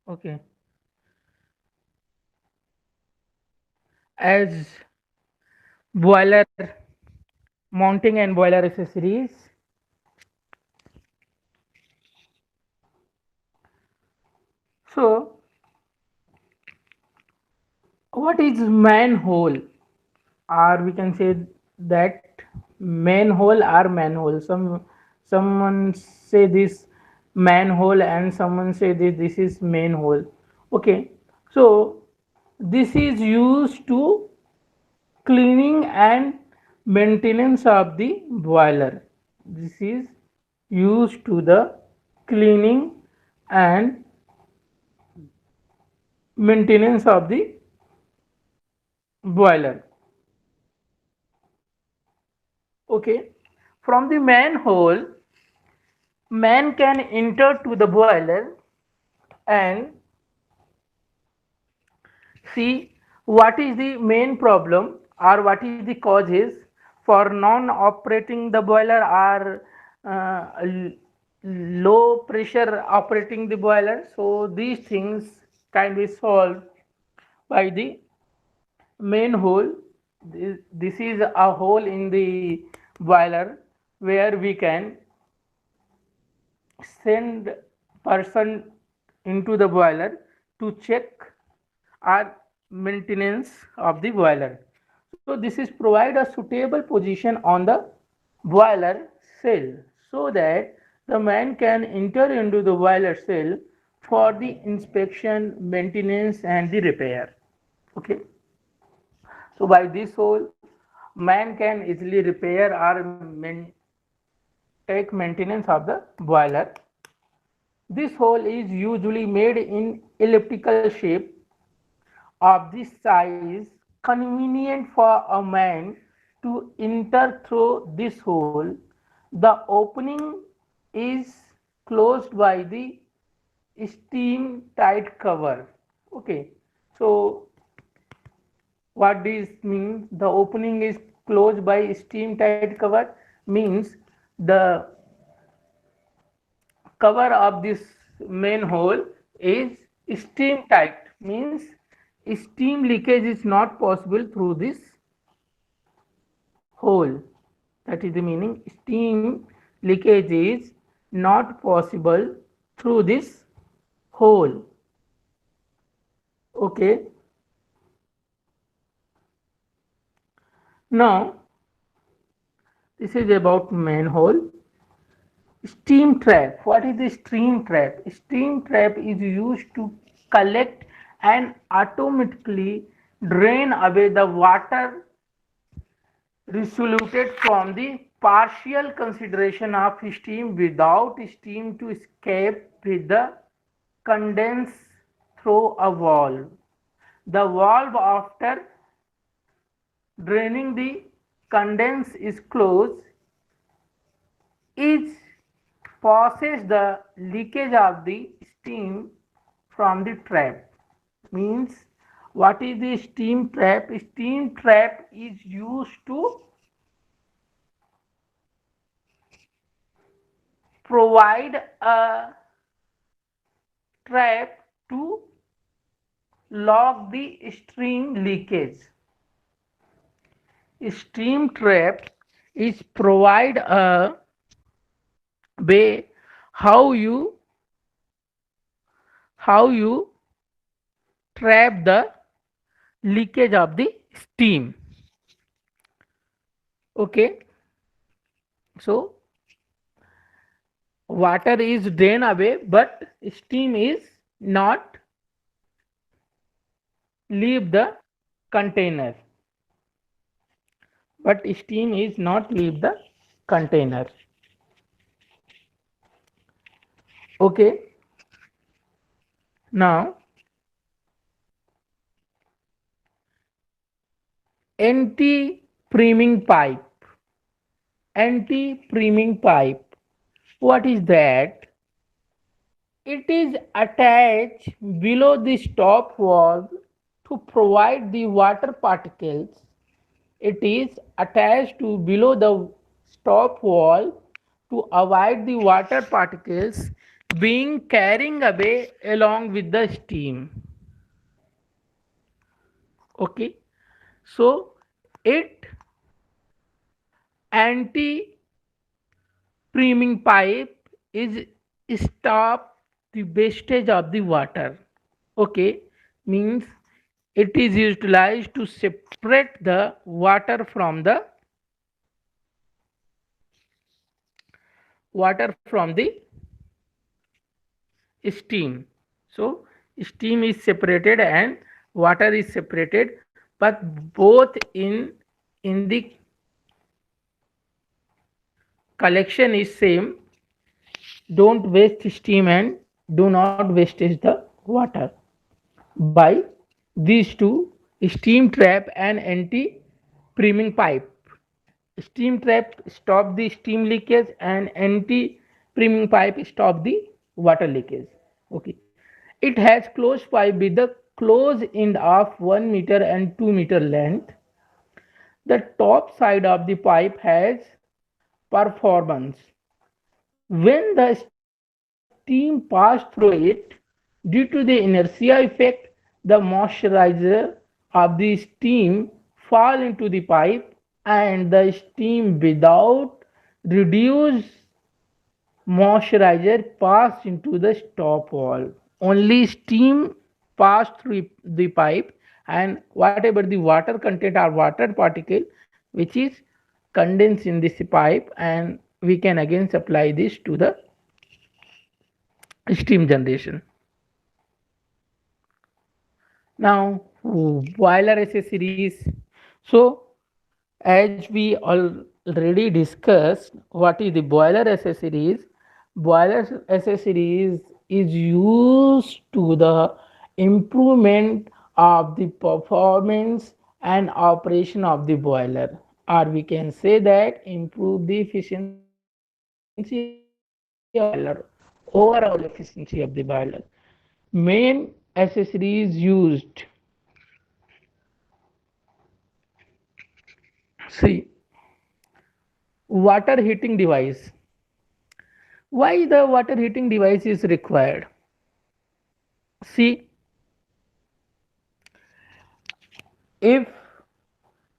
Okay, as boiler mounting and boiler accessories. So, what is manhole? Or we can say that manhole or manhole. Someone say this manhole and someone say this is manhole. Okay, so this is used to cleaning and maintenance of the boiler. This is used to the cleaning and maintenance of the boiler. Okay, from the manhole, man can enter to the boiler and see what is the main problem or what is the causes for non operating the boiler or low pressure operating the boiler. So these things can be solved by the main hole. This is a hole in the boiler where we can send person into the boiler to check our maintenance of the boiler. So this is provide a suitable position on the boiler cell so that the man can enter into the boiler cell for the inspection, maintenance and the repair. Okay. So by this hole, man can easily repair or take maintenance of the boiler. This hole is usually made in elliptical shape of this size, convenient for a man to enter through this hole. The opening is closed by the steam tight cover. Okay, so what this means? The opening is closed by steam tight cover means the cover of this main hole is steam tight, means steam leakage is not possible through this hole. That is the meaning. Steam leakage is not possible through this hole. Okay. Now this is about manhole. Steam trap. What is the steam trap? Steam trap is used to collect and automatically drain away the water resulted from the partial consideration of steam without steam to escape with the condense through a valve. The valve after draining the condense is closed. It passes the leakage of the steam from the trap. Means what is the steam trap? Steam trap is used to provide a trap to lock the stream leakage. Steam trap is provide a way how you trap the leakage of the steam. Okay, so water is drained away but steam is not leave the container, but steam is not leave the container. Okay, now anti priming pipe. Anti priming pipe, what is that? It is attached below the stop valve to provide the water particles. It is attached to below the stop valve to avoid the water particles being carrying away along with the steam. Okay, so it anti priming pipe is stop the wastage of the water. Okay, means it is utilized to separate the water from the steam. So steam is separated and water is separated, but both in the collection is same. Don't waste steam and do not wastage the water. By these two, steam trap and anti priming pipe. Steam trap stop the steam leakage and anti priming pipe stop the water leakage. Okay, it has closed pipe with the close end of 1 meter and 2 meter length. The top side of the pipe has performance. When the steam passed through it, due to the inertia effect, the moisturizer of the steam fall into the pipe and the steam without reduced moisturizer pass into the stop wall. Only steam pass through the pipe, and whatever the water content or water particle which is condensed in this pipe, and we can again supply this to the steam generation. Now, boiler accessories. So, as we already discussed, what is the boiler accessories? Boiler accessories is used to the improvement of the performance and operation of the boiler, or we can say that improve the efficiency of the boiler, overall efficiency of the boiler. Main accessories used: see, water heating device. Why the water heating device is required? See, if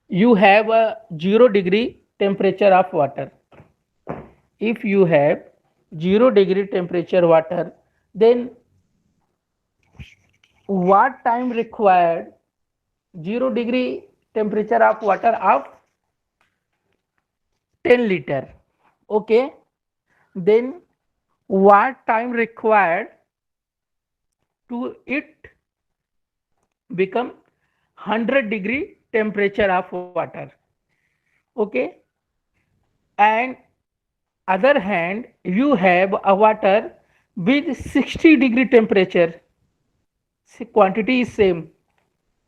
you have a 0 degree temperature of water, if you have 0 degree temperature water, then what time required? 0 degree temperature of water of 10 liter. Okay, then what time required to it become 100 degree temperature of water? Okay, and other hand you have a water with 60 degree temperature. See, quantity is same,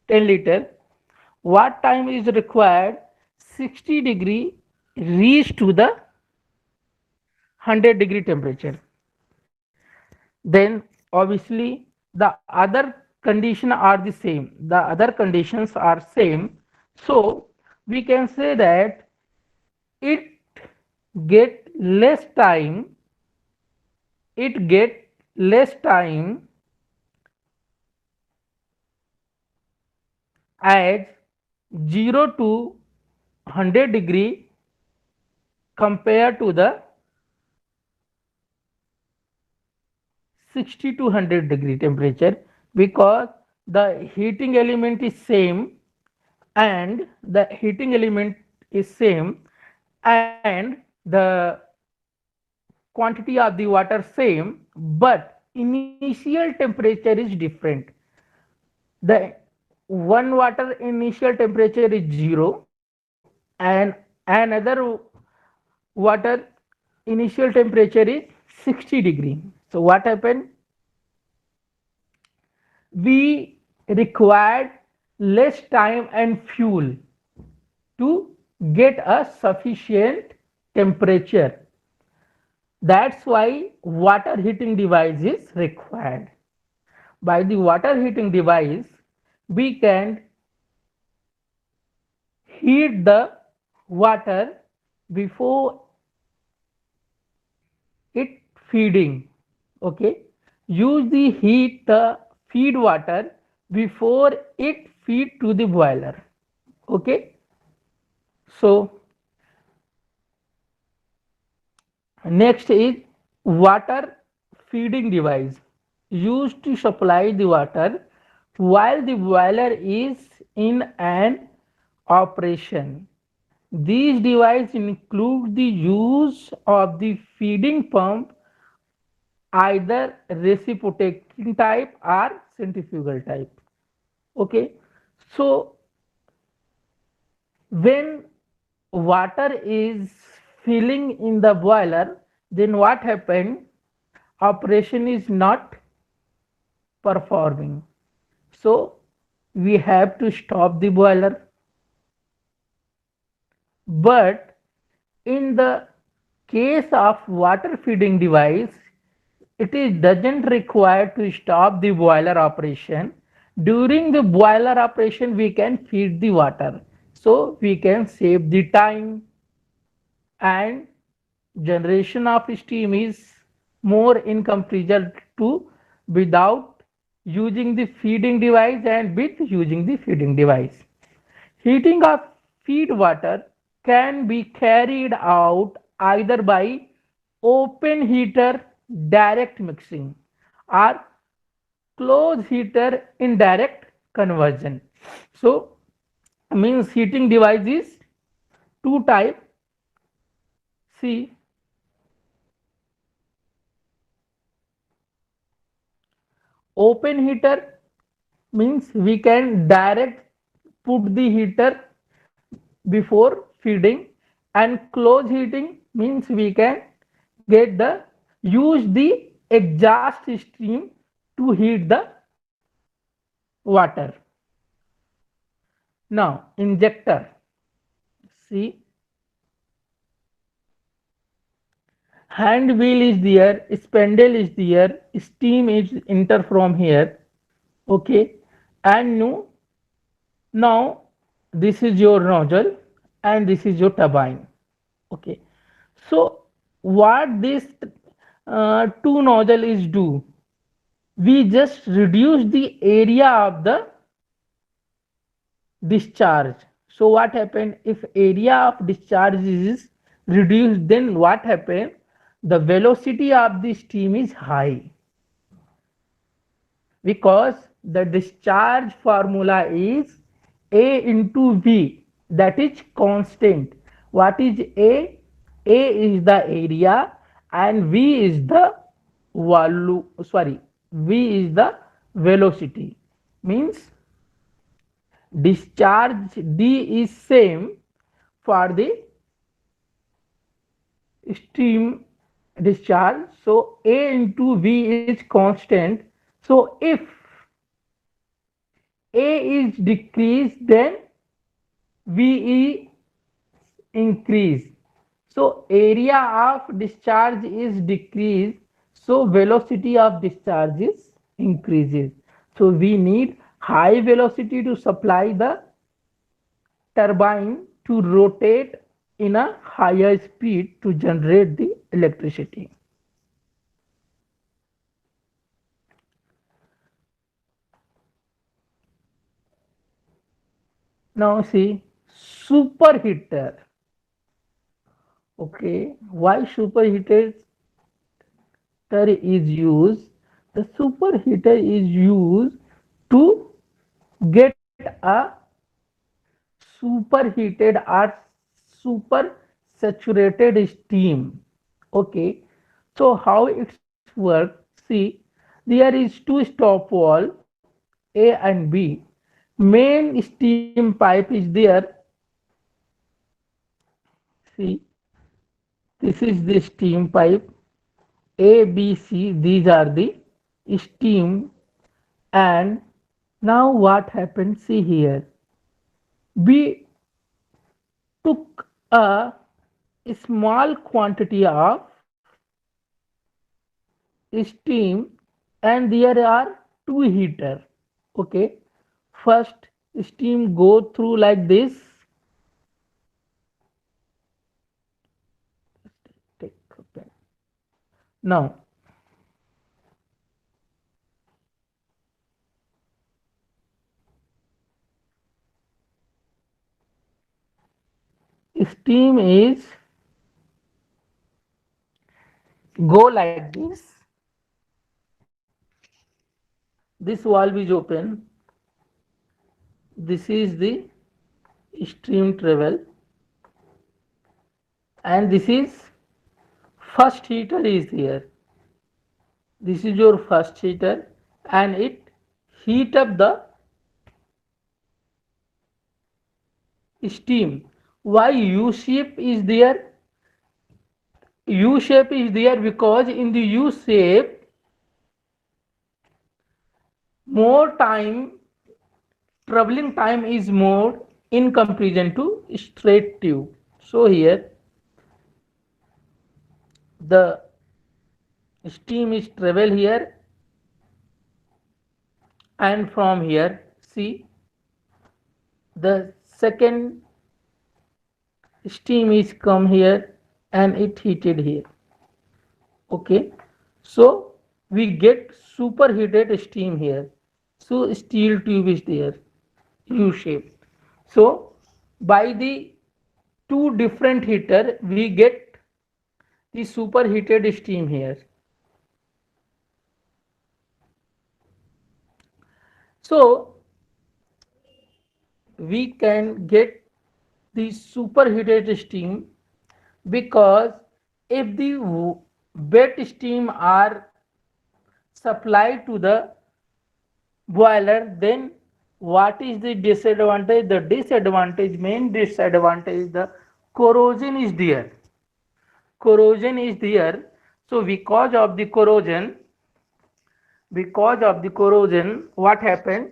10 liter. What time is required? 60 degree reach to the 100 degree temperature. Then obviously the other condition are the same. The other conditions are same. So we can say that it get less time, it get less time as 0 to 100 degree compared to the 60 to 100 degree temperature, because the heating element is same, and the heating element is same, and the quantity of the water same, but initial temperature is different. The one water initial temperature is 0, and another water initial temperature is 60 degree. So what happened? We required less time and fuel to get a sufficient temperature. That's why water heating device is required. By the water heating device, we can heat the water before it feeding. Okay, use the heat the feed water before it feed to the boiler. Okay, so next is water feeding device used to supply the water while the boiler is in an operation. These devices include the use of the feeding pump, either reciprocating type or centrifugal type. Okay, so when water is filling in the boiler, then what happened? Operation is not performing. So we have to stop the boiler. But in the case of water feeding device, it is doesn't require to stop the boiler operation. During the boiler operation, we can feed the water. So we can save the time, and generation of steam is more in comparison to without using the feeding device and with using the feeding device. Heating of feed water can be carried out either by open heater direct mixing or closed heater indirect conversion. So means heating device is two type. See, open heater means we can direct put the heater before feeding, and close heating means we can get the use the exhaust stream to heat the water. Now injector, see, hand wheel is there, spindle is there, steam is enter from here. Okay, and no, now this is your nozzle and this is your turbine. Okay, so what this two nozzle is do, we just reduce the area of the discharge. So what happened, if area of discharge is reduced, then what happened, the velocity of the steam is high, because the discharge formula is A into V, that is constant. What is A? A is the area and V is the volume, sorry, V is the velocity. Means discharge D is same for the stream discharge. So A into V is constant. So if A is decreased, then VE increase. So area of discharge is decreased, so velocity of discharge is increases. So we need high velocity to supply the turbine to rotate in a higher speed to generate the electricity. Now see, superheater. Okay, why superheater is used? The superheater is used to get a superheated or super saturated steam. Okay, so how it works? See, there is two stop wall A and B. Main steam pipe is there. See, this is the steam pipe A, B, C. These are the steam. And now what happened? See here, we took a small quantity of steam, and there are two heater. Okay, first steam go through like this. Take a pen. Now steam is go like this valve is open, this is the stream travel, and this is first heater is here, this is your first heater, and it heat up the steam. Why U shape is there? U shape is there because in the U shape more time, traveling time is more in comparison to straight tube. So here the steam is travel here, and from here see the second steam is come here and it heated here. Okay, so we get superheated steam here. So steel tube is there, U shape. So by the two different heater we get the superheated steam here. So we can get the superheated steam because if the wet steam are supplied to the boiler, then what is the disadvantage? The disadvantage, main disadvantage, the corrosion is there. Corrosion is there. So because of the corrosion, what happened?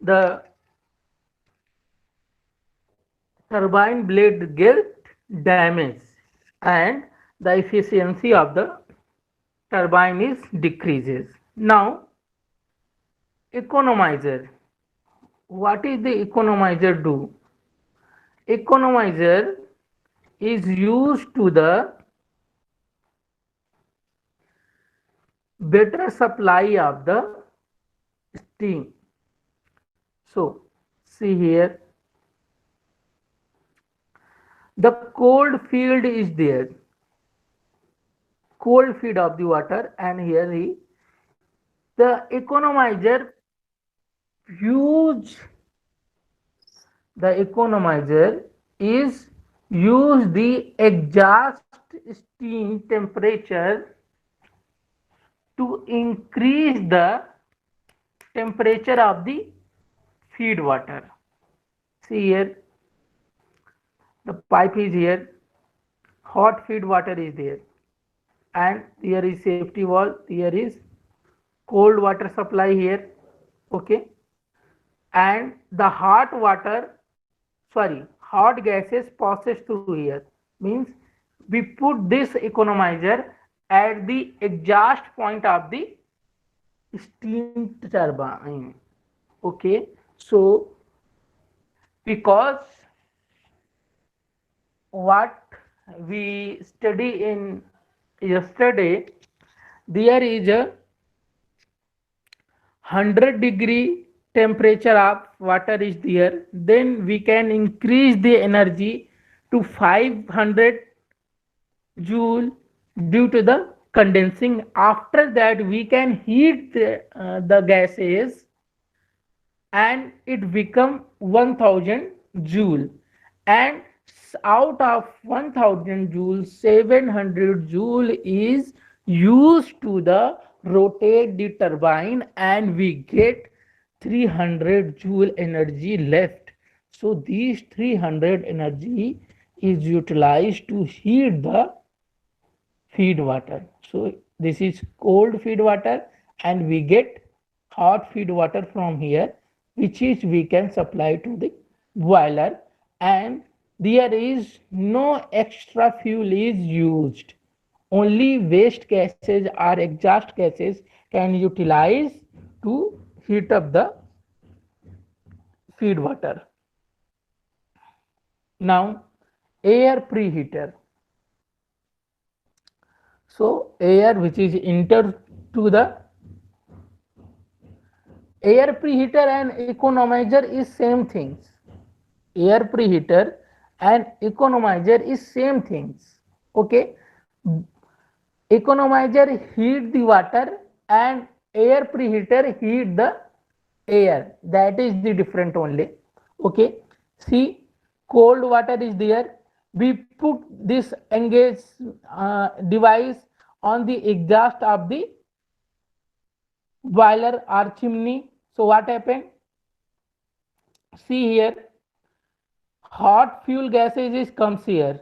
The turbine blade get damaged and the efficiency of the turbine is decreases. Now economizer, what is the economizer do? Economizer is used to the better supply of the steam. So see here the cold field is there, cold feed of the water, and here the economizer use the economizer is use the exhaust steam temperature to increase the temperature of the feed water. See here the pipe is here, hot feed water is there, and here is safety valve, here is cold water supply here. Okay, and the hot water, sorry, hot gases passes through here, means we put this economizer at the exhaust point of the steam turbine. Okay, so because what we study in yesterday, there is a 100-degree temperature of water is there, then we can increase the energy to 500 joule due to the condensing. After that we can heat the gases and it become 1000 joule, and out of 1000 joule 700 joule is used to the rotate the turbine, and we get 300 joule energy left. So these 300 energy is utilized to heat the feed water. So this is cold feed water, and we get hot feed water from here, which is we can supply to the boiler, and there is no extra fuel is used. Only waste gases or exhaust gases can utilize to heat up the feed water. Now air preheater. So air which is entered to the air preheater and economizer is same things. air preheater and economizer is same things. Okay, economizer heat the water and air preheater heat the air. That is the different only. Okay, see, cold water is there. We put this engage device on the exhaust of the boiler or chimney. So what happened? See here, hot fuel gases is comes here,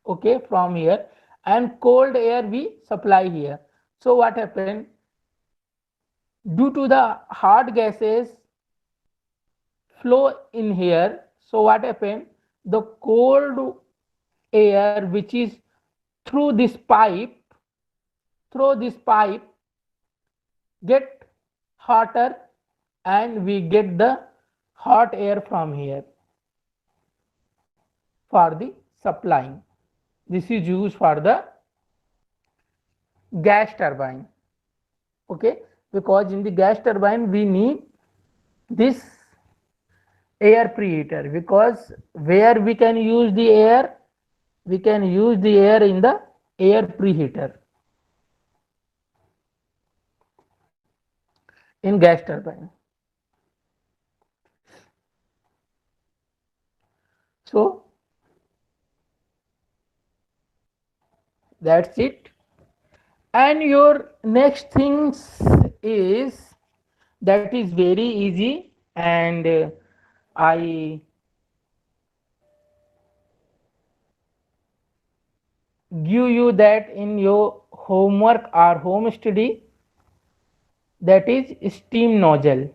okay, from here, and cold air we supply here. So what happened? Due to the hot gases flow in here, so what happened? The cold air which is through this pipe, through this pipe get hotter, and we get the hot air from here for the supplying. This is used for the gas turbine. Okay, because in the gas turbine we need this air preheater, because where we can use the air, we can use the air in the air preheater in gas turbine. So that's it. And your next things is, that is very easy, and I give you that in your homework or home study, that is steam nozzle.